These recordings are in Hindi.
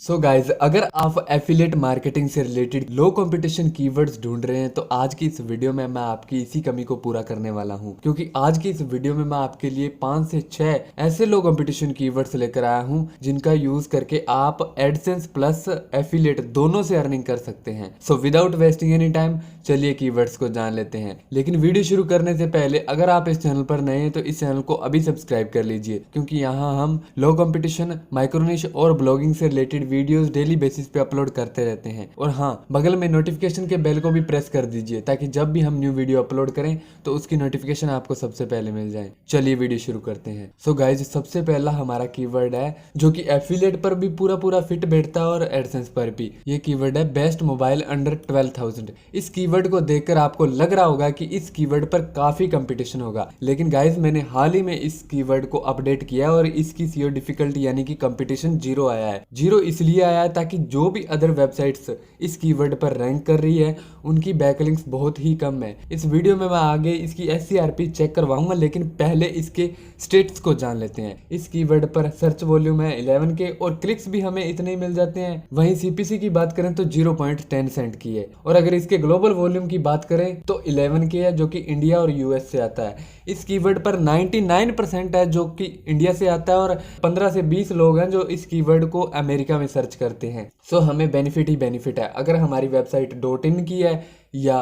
सो गाइज, अगर आप एफिलिएट मार्केटिंग से रिलेटेड लो कंपटीशन कीवर्ड्स ढूंढ रहे हैं तो आज की इस वीडियो में मैं आपकी इसी कमी को पूरा करने वाला हूं, क्योंकि आज की इस वीडियो में मैं आपके लिए 5 से 6 ऐसे लो कंपटीशन कीवर्ड्स लेकर आया हूं जिनका यूज करके आप एडसेंस प्लस एफिलिएट दोनों से अर्निंग कर सकते हैं। So without wasting any time चलिए कीवर्ड्स को जान लेते हैं। लेकिन वीडियो शुरू करने से पहले अगर आप इस चैनल पर नए हैं तो इस चैनल को अभी सब्सक्राइब कर लीजिए, क्योंकि यहाँ हम लो कंपटीशन, माइक्रोनिश और ब्लॉगिंग से रिलेटेड वीडियोस डेली बेसिस पे अपलोड करते रहते हैं। और हाँ, बगल में नोटिफिकेशन के बेल को भी प्रेस कर दीजिए ताकि जब भी हम न्यू वीडियो अपलोड करें तो उसकी नोटिफिकेशन आपको सबसे पहले मिल जाए। चलिए वीडियो शुरू करते हैं। सो गाइज, सबसे पहला हमारा कीवर्ड है जो कि एफिलिएट पर भी पूरा फिट बैठता है और एडसेंस पर भी। ये कीवर्ड है बेस्ट मोबाइल अंडर 12,000। इस कीवर्ड को देखकर आपको लग रहा होगा कि इस कीवर्ड पर काफी कंपटीशन होगा, लेकिन गाइज मैंने हाल ही में इस कीवर्ड को अपडेट किया और इसकी सीओ डिफिकल्टी यानी कि कंपटीशन 0 आया है। 0 इसलिए आया है ताकि जो भी अदर वेबसाइट्स इस कीवर्ड पर रैंक कर रही है उनकी बैकलिंक्स बहुत ही कम है। इस वीडियो में मैं आगे इसकी एससीआरपी चेक करवाऊंगा, लेकिन पहले इसके स्टेट्स को जान लेते हैं। इस कीवर्ड पर सर्च वॉल्यूम है 11K और क्लिक्स भी हमें इतने ही मिल जाते हैं। वहीं सीपीसी की बात करें तो 0.10 सेंट की है। और अगर इसके ग्लोबल वॉल्यूम की बात करें तो 11K है जो कि इंडिया और यूएस से आता है। इस कीवर्ड पर 99% है जो कि इंडिया से आता है और 15 से 20 लोग हैं जो इस कीवर्ड को अमेरिका में सर्च करते हैं। सो हमें बेनिफिट ही बेनिफिट है। अगर हमारी वेबसाइट .in की है या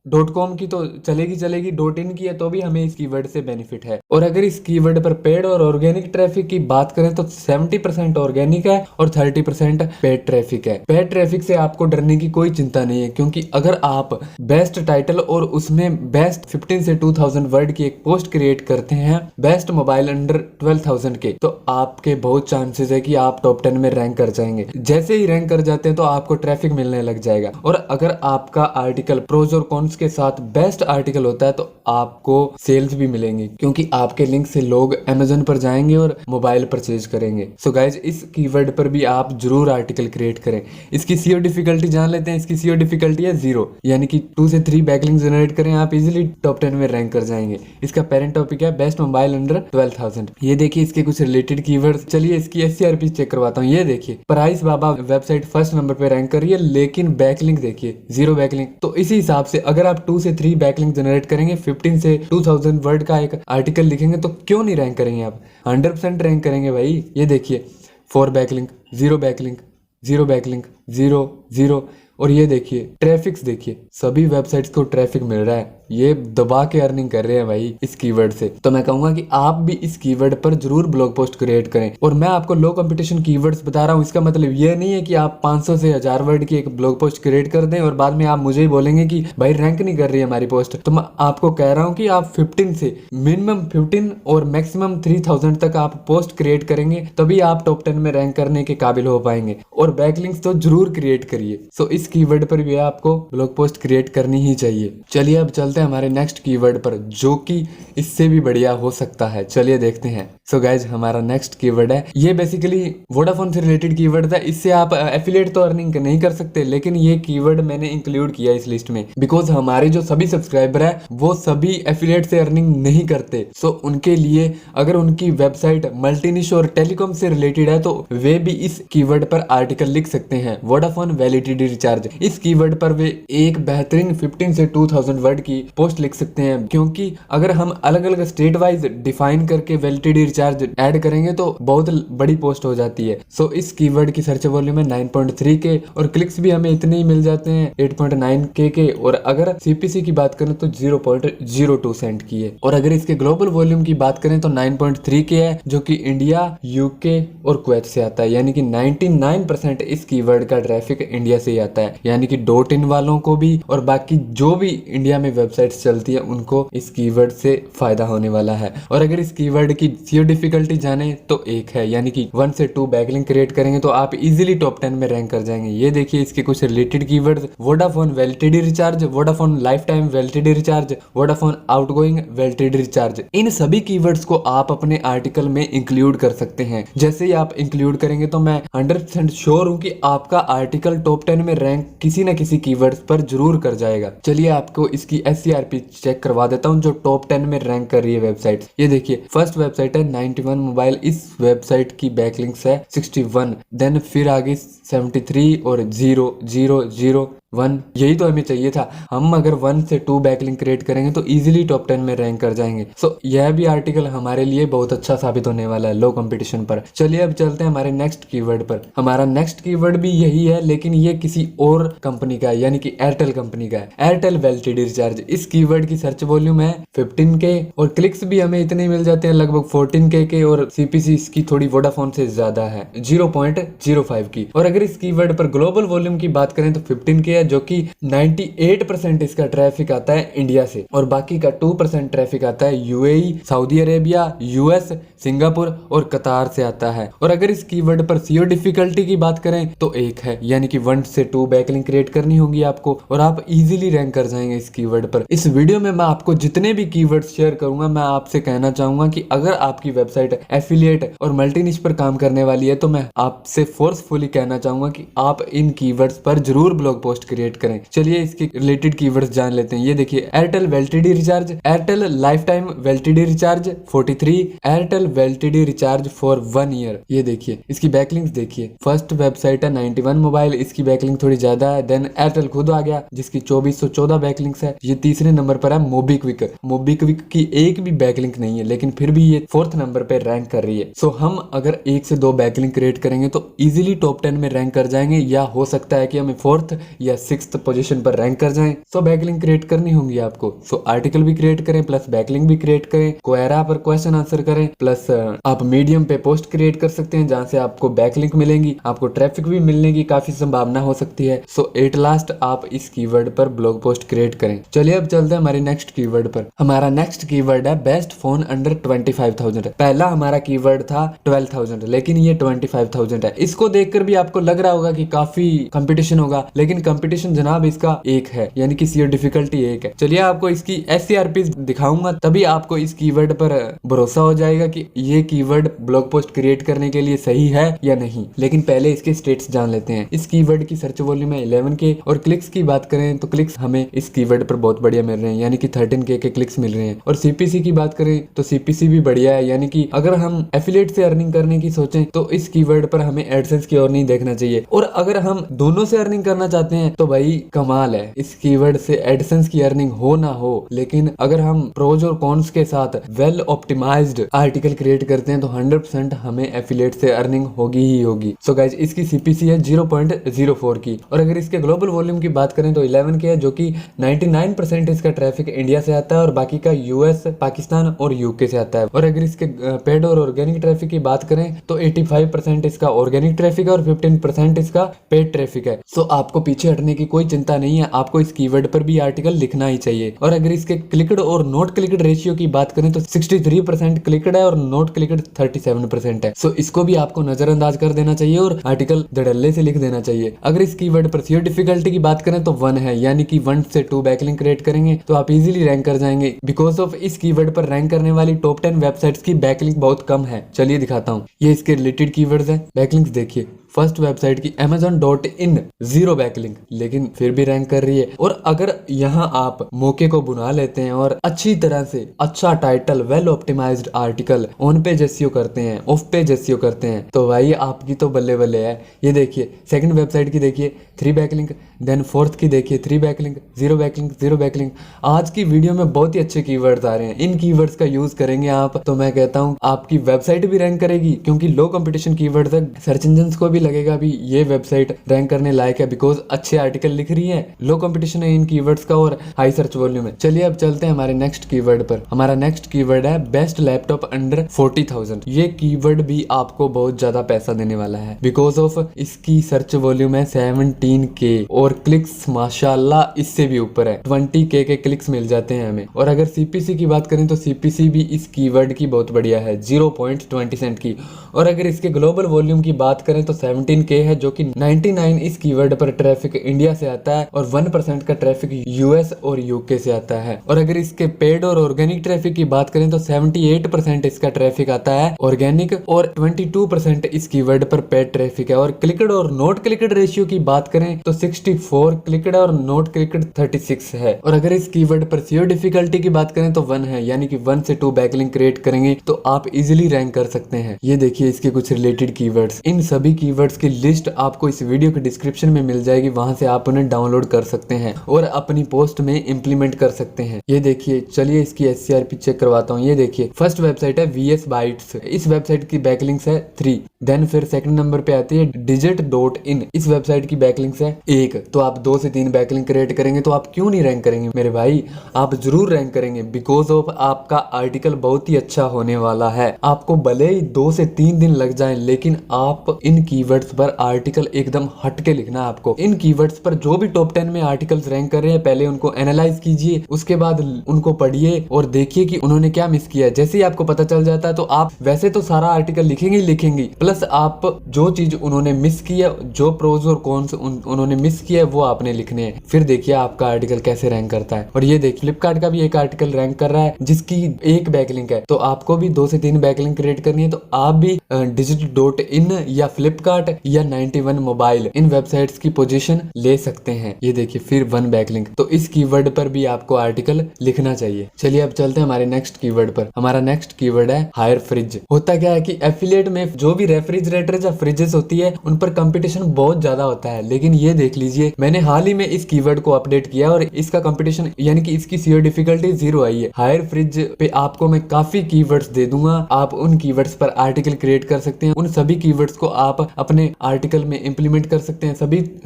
.com की तो चलेगी, .in की है तो भी हमें इस कीवर्ड से बेनिफिट है। और अगर इस कीवर्ड पर पेड और ऑर्गेनिक ट्रैफिक की बात करें तो 70% ऑर्गेनिक है और 30% पेड ट्रैफिक है। पेड ट्रैफिक से आपको डरने की कोई चिंता नहीं है, क्योंकि अगर आप बेस्ट टाइटल और उसमें बेस्ट 15 से 2000 वर्ड की एक पोस्ट क्रिएट करते हैं बेस्ट मोबाइल अंडर 12,000 के, तो आपके बहुत चांसेस है कि आप टॉप 10 में रैंक कर जाएंगे। जैसे ही रैंक कर जाते हैं तो आपको ट्रैफिक मिलने लग जाएगा। और अगर आपका आर्टिकल प्रोज और कॉन्स के साथ बेस्ट आर्टिकल होता है तो आपको सेल्स भी मिलेंगे, क्योंकि आपके लिंक से लोग अमेज़न पर जाएंगे और मोबाइल परचेज करेंगे। सो गाइज, इस कीवर्ड पर भी आप जरूर आर्टिकल क्रिएट करें। इसकी सीओ डिफिकल्टी जान लेते हैं। इसकी सीओ डिफिकल्टी है 0, यानी कि 2 से 3 बैकलिंक जनरेट करें आप इजीली टॉप 10 में रैंक कर जाएंगे। इसका पेरेंट टॉपिक है बेस्ट मोबाइल अंडर 12,000। ये देखिए इसके कुछ रिलेटेड कीवर्ड्स। चलिए इसकी एससीआरपी चेक करवाता हूँ। ये देखिए प्राइस बाबा वेबसाइट फर्स्ट नंबर पे रैंक कर रही है, लेकिन बैकलिंक देखिए 0 बैकलिंक। तो इसी हिसाब से अगर आप 2 से 3 बैकलिंक जनरेट करेंगे, 15 से 2000 वर्ड का एक आर्टिकल लिखेंगे तो क्यों नहीं रैंक करेंगे आप? 100% रैंक करेंगे भाई। ये देखिए 4 बैकलिंक, 0 बैकलिंक, 0 बैकलिंक, 0 0। और ये देखिए ट्रैफिक्स, देखिए सभी वेबसाइट्स को ट्रैफिक मिल रहा है। ये दबा के अर्निंग कर रहे हैं भाई इस कीवर्ड से। तो मैं कहूंगा कि आप भी इस कीवर्ड पर जरूर ब्लॉग पोस्ट क्रिएट करें। और मैं आपको लो कंपटीशन कीवर्ड्स बता रहा हूँ, इसका मतलब ये नहीं है कि आप 500 से 1000 वर्ड की एक ब्लॉग पोस्ट क्रिएट कर दें और बाद में आप मुझे ही बोलेंगे कि भाई रैंक नहीं कर रही है हमारी पोस्ट। तो मैं आपको कह रहा हूँ कि आप 15 से मिनिमम 15 और मैक्सिमम 3000 तक आप पोस्ट क्रिएट करेंगे, तभी आप टॉप 10 में रैंक करने के काबिल हो पाएंगे। और बैकलिंक्स तो जरूर क्रिएट करिए। सो इस कीवर्ड पर भी आपको ब्लॉग पोस्ट क्रिएट करनी ही चाहिए। चलिए अब चलते हैं हमारे नेक्स्ट कीवर्ड पर, जो कि इससे भी बढ़िया हो सकता है। चलिए देखते हैं। सो गाइज, हमारा नेक्स्ट कीवर्ड है, ये बेसिकली वोडाफोन से रिलेटेड कीवर्ड था। इससे आप एफिलिएट तो अर्निंग नहीं कर सकते, लेकिन ये कीवर्ड मैंने इंक्लूड किया इस लिस्ट में बिकॉज हमारे जो सभी सब्सक्राइबर है वो सभी एफिलिएट से अर्निंग नहीं करते। सो उनके लिए अगर उनकी वेबसाइट मल्टीनिश और टेलीकॉम से रिलेटेड है तो वे भी इस कीवर्ड पर आर्टिकल लिख सकते हैं। वोडाफोन वैलिडिटी रिचार्ज, इस कीवर्ड पर वे एक बेहतरीन 15 से 2000 वर्ड की पोस्ट लिख सकते हैं, क्योंकि अगर हम अलग अलग स्टेट वाइज डिफाइन करके वैलिडिटी रिचार्ज ऐड करेंगे तो बहुत बड़ी पोस्ट हो जाती है। सो इस कीवर्ड की सर्च वॉल्यूम है 9.3K और क्लिक्स भी हमें इतने ही मिल जाते हैं 8.9K के। और अगर सीपीसी की बात करें तो 0.02 सेंट की है। और अगर इसके ग्लोबल वॉल्यूम की बात करें तो 9.3K है जो कि इंडिया, यूके और कुवैत से आता है, यानी कि 99% इस कीवर्ड का ट्रैफिक इंडिया से ही आता है। यानी कि .in वालों को भी और बाकी जो भी इंडिया में वेबसाइट्स चलती है उनको इस कीवर्ड से फायदा होने वाला है। और अगर इस कीवर्ड की सीओ डिफिकल्टी जाने तो 1 है, यानी कि 1 से 2 बैकलिंक क्रिएट करेंगे तो आप इजीली टॉप 10 में रैंक कर जाएंगे। ये देखिए इसके कुछ related keywords, Vodafone validity recharge, Vodafone lifetime validity recharge, Vodafone outgoing validity recharge. इन सभी कीवर्ड्स को आप अपने आर्टिकल में इंक्लूड कर सकते हैं। जैसे ही आप इंक्लूड करेंगे तो मैं 100% श्योर हूँ कि आपका आर्टिकल टॉप 10 में रैंक किसी न किसी कीवर्ड्स पर जरूर कर जाएगा। चलिए आपको इसकी एससीआरपी चेक करवा देता हूँ जो टॉप 10 में रैंक कर रही है वेबसाइट। ये देखिए फर्स्ट वेबसाइट है 91 मोबाइल, इस वेबसाइट की बैकलिंक्स है 61, देन फिर आगे 73 और 0 0 0 1। यही तो हमें चाहिए था। हम अगर 1 से 2 बैकलिंक क्रिएट करेंगे तो इजीली टॉप 10 में रैंक कर जाएंगे। सो यह भी आर्टिकल हमारे लिए बहुत अच्छा साबित होने वाला है लो कंपटीशन पर। चलिए अब चलते हैं हमारे नेक्स्ट कीवर्ड पर। हमारा नेक्स्ट कीवर्ड भी यही है, लेकिन ये किसी और कंपनी का है, यानी कि एयरटेल कंपनी का है। एयरटेल वेल रिचार्ज, इस कीवर्ड की सर्च वॉल्यूम है 15K और क्लिक्स भी हमें इतने मिल जाते हैं लगभग 14K के, और सीपीसी इसकी थोड़ी वोडाफोन से ज्यादा है 0.05 की। और अगर इस कीवर्ड पर ग्लोबल वॉल्यूम की बात करें तो 15K है, जो कि 98% इसका ट्रैफिक आता है इंडिया से, और बाकी का 2% ट्रैफिक आता है UAE, Saudi Arabia, US, Singapore और कतार से आता है। और अगर इस कीवर्ड पर सीओ डिफिकल्टी की बात करें तो 1 है, यानी कि 1 से 2 बैकलिंक क्रिएट करनी होगी आपको और आप इजीली रैंक कर जाएंगे इस कीवर्ड पर। इस वीडियो में मैं आपको जितने भी कीवर्ड्स शेयर करूंगा, मैं आपसे कहना चाहूंगा कि अगर आपकी वेबसाइट एफिलिएट और मल्टीनिश पर काम करने वाली है तो मैं आपसे फोर्सफुली कहना चाहूंगा कि आप इन कीवर्ड्स पर जरूर ब्लॉग पोस्ट क्रिएट करें। चलिए इसके रिलेटेड कीवर्ड्स जान लेते हैं। ये देखिए, Airtel validity recharge, Airtel lifetime validity recharge 43, Airtel validity recharge for 1 year. ये देखिए, इसकी बैकलिंक्स देखिए। फर्स्ट वेबसाइट है 91 मोबाइल, इसकी बैकलिंक थोड़ी ज्यादा है। देन एयरटेल खुद आ गया जिसकी 2414 बैकलिंक्स है। ये तीसरे नंबर पर है मोबीक्विक। मोबीक्विक की एक भी बैकलिंक नहीं है, लेकिन फिर भी ये 4th नंबर पे रैंक कर रही है। सो हम अगर 1 से 2 बैकलिंक क्रिएट करेंगे तो इजीली टॉप 10 में रैंक कर जाएंगे, या हो सकता है कि हमें 4th या 6th पोजीशन पर रैंक कर जाएं। सो बैकलिंक क्रिएट करनी होंगी आपको। सो आर्टिकल भी क्रिएट करें प्लस बैकलिंक भी क्रिएट करें, क्वेरा पर क्वेश्चन आंसर करें, प्लस आप मीडियम पे पोस्ट क्रिएट कर सकते हैं जहां से आपको बैकलिंक मिलेंगी, आपको ट्रैफिक भी मिलने की काफी संभावना हो सकती है। सो एट लास्ट आप इस कीवर्ड पर ब्लॉग पोस्ट क्रिएट करें। चलिए अब चलते हैं हमारे नेक्स्ट कीवर्ड पर। हमारा नेक्स्ट कीवर्ड है बेस्ट फोन अंडर 25,000। पहला हमारा कीवर्ड था 12,000, लेकिन ये 25,000 है। इसको देखकर भी आपको लग रहा होगा कि काफी कंपटीशन होगा, लेकिन कंपटीशन जनाब इसका 1 है, यानी कि सीओ डिफिकल्टी 1 है। चलिए आपको इसकी एससीआरपी दिखाऊंगा, तभी आपको इस कीवर्ड पर भरोसा हो जाएगा कि ये कीवर्ड ब्लॉग पोस्ट क्रिएट करने के लिए सही है या नहीं। लेकिन पहले इसके स्टेट्स जान लेते हैं। इस कीवर्ड की सर्च वॉल्यूम है 11K और क्लिक्स की बात करें तो क्लिक्स हमें इस कीवर्ड पर बहुत बढ़िया मिल रहे हैं, यानी कि 13K के क्लिक्स मिल रहे हैं। और सीपीसी की बात करें तो सीपीसी भी बढ़िया है, यानी कि अगर हम एफिलिएट से अर्निंग करने की सोचें तो इस कीवर्ड पर हमें एडसेंस की ओर नहीं देखना चाहिए। और अगर हम दोनों से अर्निंग करना चाहते हैं तो भाई कमाल है, इस कीवर्ड से एडसेंस की अर्निंग हो ना हो, लेकिन अगर हम प्रोज और कॉन्स के साथ वेल ऑप्टिमाइज्ड आर्टिकल क्रिएट करते हैं तो 100% हमें एफिलिएट से अर्निंग होगी ही होगी। सो गाइज, इसकी सीपीसी है 0.04 की। और अगर इसके ग्लोबल वॉल्यूम की बात करें तो 11K है, जो कि 99% इसका ट्रैफिक इंडिया से आता है और बाकी का यूएस, पाकिस्तान और यूके से आता है। और अगर इसके पेड और ऑर्गेनिक ट्रैफिक की बात करें तो 85% इसका ऑर्गेनिक ट्रैफिक है और 15% इसका पेड ट्रैफिक है। सो आपको पीछे हटने की कोई चिंता नहीं है, आपको इस कीवर्ड पर भी आर्टिकल लिखना ही चाहिए। और अगर इसके क्लिकड और नोट क्लिकड रेशियो की बात करें तो 63% क्लिकड है और नोट क्लिकड 37% है। सो इसको भी आपको नजरअंदाज कर देना चाहिए और आर्टिकल धड़ल्ले से लिख देना चाहिए। अगर इस कीवर्ड पर सीओ डिफिकल्टी की बात करें तो 1 है, यानी कि 1 से 2 बैकलिंक क्रिएट करेंगे तो आप इजीली रैंक कर जाएंगे। बिकॉज ऑफ इस कीवर्ड पर रैंक करने वाली टॉप 10 वेबसाइट्स की बैकलिंक बहुत कम है। चलिए दिखाता हूँ, ये इसके रिलेटेड कीवर्ड्स है। बैकलिंक्स देखिए, फर्स्ट वेबसाइट की Amazon.in 0 बैकलिंक, लेकिन फिर भी रैंक कर रही है। और अगर यहाँ आप मौके को बुना लेते हैं और अच्छी तरह से अच्छा title, well optimised article, on page SEO करते हैं, ऑफ पेज एसईओ करते हैं, तो भाई आपकी तो बल्ले बल्ले है। ये देखिए, सेकंड वेबसाइट की देखिए 3 बैकलिंक, देन फोर्थ की देखिए 3 बैकलिंक, 0 बैकलिंक, 0 बैकलिंक। आज की वीडियो में बहुत ही अच्छे कीवर्ड्स आ रहे हैं, इन कीवर्ड्स का यूज करेंगे आप तो मैं कहता हूँ आपकी वेबसाइट भी रैंक करेगी, क्योंकि लो कंपटीशन कीवर्ड्स है। सर्च इंजन को भी लगेगा भी ये वेबसाइट रैंक करने लायक है, बिकॉज अच्छे आर्टिकल लिख रही है, लो कंपटीशन है इन कीवर्ड्स का और हाई सर्च वॉल्यूम है। चलिए अब चलते हैं हमारे नेक्स्ट कीवर्ड पर। हमारा नेक्स्ट कीवर्ड है बेस्ट लैपटॉप अंडर 40,000। ये कीवर्ड भी आपको बहुत ज्यादा पैसा देने वाला है, बिकॉज ऑफ इसकी सर्च वॉल्यूम है 17K और क्लिक्स माशाल्लाह इससे भी ऊपर है, 20K के क्लिक्स मिल जाते हैं हमें। और अगर सीपीसी की बात करें तो सीपीसी भी इस कीवर्ड की बहुत बढ़िया है, 0.20 सेंट की। और अगर इसके ग्लोबल वॉल्यूम की बात करें तो 17K है, जो कि 99 इस कीवर्ड पर ट्रैफिक इंडिया से आता है और 1% का ट्रैफिक यूएस और यूके से आता है। और अगर इसके पेड और ऑर्गेनिक ट्रैफिक की बात करें तो 78% इसका ट्रैफिक आता है ऑर्गेनिक और 22% इस कीवर्ड पर पेड ट्रैफिक है। और क्लिकड और नॉट क्लिकड रेशियो की बात करें तो 64 क्लिकड और नॉट क्लिकड 36 है। और अगर इस कीवर्ड पर सीओ डिफिकल्टी की बात करें तो 1 है, यानी कि 1 से 2 बैकलिंक क्रिएट करेंगे तो आप इजिली रैंक कर सकते हैं। ये देखिए इसके कुछ रिलेटेड कीवर्ड्स। इन सभी कीवर्ड्स की लिस्ट आपको इस वीडियो के डिस्क्रिप्शन में मिल जाएगी, वहां से आप उन्हें डाउनलोड कर सकते हैं और अपनी पोस्ट में इंप्लीमेंट कर सकते हैं। ये देखिए, चलिए इसकी एससीआरपी चेक करवाता हूँ। ये देखिए फर्स्ट वेबसाइट है VS Bytes। इस वेबसाइट की बैकलिंक्स है 3। देन फिर सेकंड नंबर पे आती है digit.in। इस वेबसाइट की बैकलिंक्स है 1। तो आप 2 से 3 बैकलिंक क्रिएट करेंगे तो आप क्यों नहीं रैंक करेंगे मेरे भाई, आप जरूर रैंक करेंगे, बिकॉज ऑफ आपका आर्टिकल बहुत ही अच्छा होने वाला है। आपको भले ही 2 से 3 दिन लग जाएं, लेकिन आप इन कीवर्ड्स पर आर्टिकल एकदम हट के लिखना है आपको। इन कीवर्ड्स पर जो भी टॉप 10 में आर्टिकल्स रैंक कर रहे हैं, पहले उनको एनालाइज कीजिए, उसके बाद उनको पढ़िए और देखिए कि उन्होंने क्या मिस किया है। जैसे ही आपको पता चल जाता है तो आप वैसे तो सारा आर्टिकल लिखेंगे ही लिखेंगे, प्लस आप जो चीज उन्होंने मिस किया, जो प्रोज और कॉन्स उन्होंने मिस किया है वो आपने लिखने हैं। फिर देखिए आपका आर्टिकल कैसे रैंक करता है। और ये देखिए फ्लिपकार्ट का भी एक आर्टिकल रैंक कर रहा है जिसकी 1 बैकलिंक है, तो आपको भी 2 से 3 बैकलिंक क्रिएट करनी है। तो आप भी digit.in या फ्लिपकार्ट या 91 मोबाइल इन वेबसाइट्स की पोजीशन ले सकते हैं। ये देखिए फिर 1 बैकलिंक। तो इस कीवर्ड पर भी आपको आर्टिकल लिखना चाहिए। चलिए अब चलते हैं हमारे नेक्स्ट कीवर्ड पर। हमारा नेक्स्ट कीवर्ड है हायर फ्रिज। होता क्या है कि एफिलिएट में जो भी रेफ्रिजरेटर या फ्रिजेस होती है उन पर कंपटीशन बहुत ज्यादा होता है, लेकिन ये देख लीजिए मैंने हाल ही में इस कीवर्ड को अपडेट किया और इसका कंपटीशन यानी कि इसकी सीओ डिफिकल्टी 0 आई है। हायर फ्रिज पे आपको मैं काफी कीवर्ड्स दे दूंगा, आप उन कीवर्ड्स पर आर्टिकल क्रिएट कर सकते हैं। उन सभी कीवर्ड्स को आप अपने आर्टिकल में इंप्लीमेंट कर सकते हैं।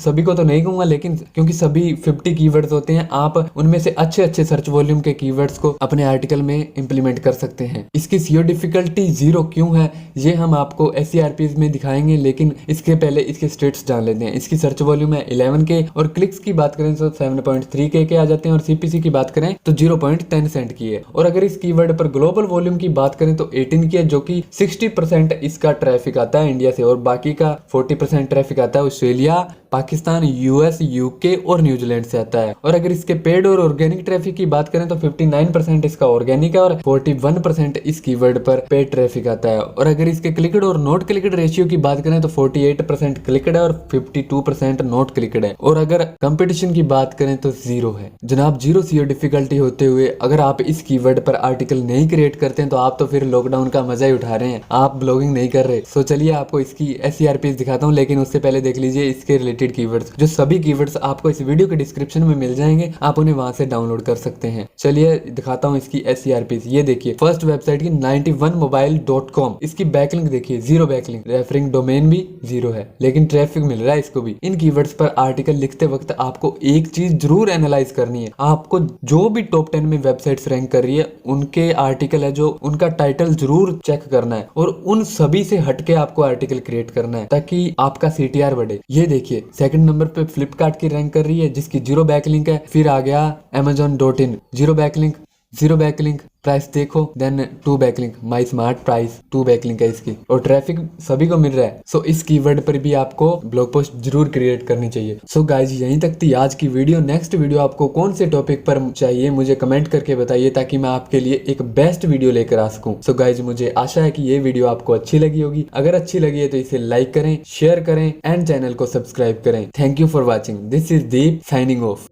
सभी को तो नहीं कहूंगा, लेकिन क्योंकि सभी 50 कीवर्ड्स होते हैं, आप उनमें से अच्छे अच्छे सर्च वॉल्यूम के कीवर्ड्स को अपने आर्टिकल में इंप्लीमेंट कर सकते हैं। इसकी सीओ डिफिकल्टी 0 क्यों है ये हम आपको एससीआरपीज में दिखाएंगे, लेकिन इसके पहले इसके स्टेट्स जान लेते हैं। इसकी सर्च वॉल्यूम है 11K और क्लिक्स की बात करें तो 7.3K के आ जाते हैं और सीपीसी की बात करें तो 0.10 सेंट की है। और अगर इस कीवर्ड पर ग्लोबल वॉल्यूम की बात करें तो 18 की है, जो कि 60% इसका ट्रैफिक आता है इंडिया से और बाकी का 40% ट्रैफिक आता है ऑस्ट्रेलिया, पाकिस्तान, यूएस, यूके और न्यूजीलैंड से आता है। और अगर इसके पेड और ऑर्गेनिक ट्रैफिक की बात करें तो 59% इसका ऑर्गेनिक है और 41% इस कीवर्ड पर पेड ट्रैफिक आता है। और अगर इसके क्लिकड और नॉट क्लिकड रेशियो की बात करें तो 48% क्लिकड है और 52% नॉट क्लिकड है। और अगर कंपटीशन की बात करें तो 0 है। जनाब 0 सीओ डिफिकल्टी होते हुए अगर आप इस कीवर्ड पर आर्टिकल नहीं क्रिएट करते हैं तो आप तो फिर लॉकडाउन का मजा ही उठा रहे हैं, आप ब्लॉगिंग नहीं कर रहे। सो चलिए आपको इसकी एससीआरपीज दिखाता हूँ, लेकिन उससे पहले देख लीजिए इसके रिलेटेड कीवर्ड्स। जो सभी कीवर्ड्स आपको इस वीडियो के डिस्क्रिप्शन में मिल जाएंगे, आप उन्हें वहां से डाउनलोड कर सकते हैं। चलिए दिखाता हूँ इसकी एससीआरपीज। ये देखिए फर्स्ट वेबसाइट की 91mobile.com। इसकी बैकलिंक देखिए 0 बैकलिंक, रेफरिंग डोमेन भी 0 है, लेकिन ट्रैफिक मिल रहा है इसको भी। इन कीवर्ड्स पर आर्टिकल लिखते वक्त आपको एक चीज जरूर एनालाइज करनी है, आपको जो भी टॉप 10 में वेबसाइट्स रैंक कर रही है उनके आर्टिकल है जो उनका टाइटल जरूर चेक करना है और उन सभी से हटके आपको आर्टिकल क्रिएट करना है ताकि आपका सीटीआर बढ़े। ये देखिए सेकंड नंबर पे फ्लिपकार्ट की रैंक कर रही है जिसकी 0 बैकलिंक है। फिर आ गया amazon.in 0 बैकलिंक, 0 बैकलिंक, प्राइस देखो, then 2 backlink, my smart price 2 backlink है इसकी और ट्रैफिक सभी को मिल रहा है। सो इस कीवर्ड पर भी आपको ब्लॉग पोस्ट जरूर क्रिएट करनी चाहिए। सो गाइज यहीं तक थी आज की वीडियो। नेक्स्ट वीडियो आपको कौन से टॉपिक पर चाहिए मुझे कमेंट करके बताइए ताकि मैं आपके लिए एक बेस्ट वीडियो लेकर आ सकूं। सो गाइज मुझे आशा है कि ये वीडियो आपको अच्छी लगी होगी। अगर अच्छी लगी है तो इसे लाइक करें, शेयर करें एंड चैनल को सब्सक्राइब करें। Thank you for watching. This is Deep signing off.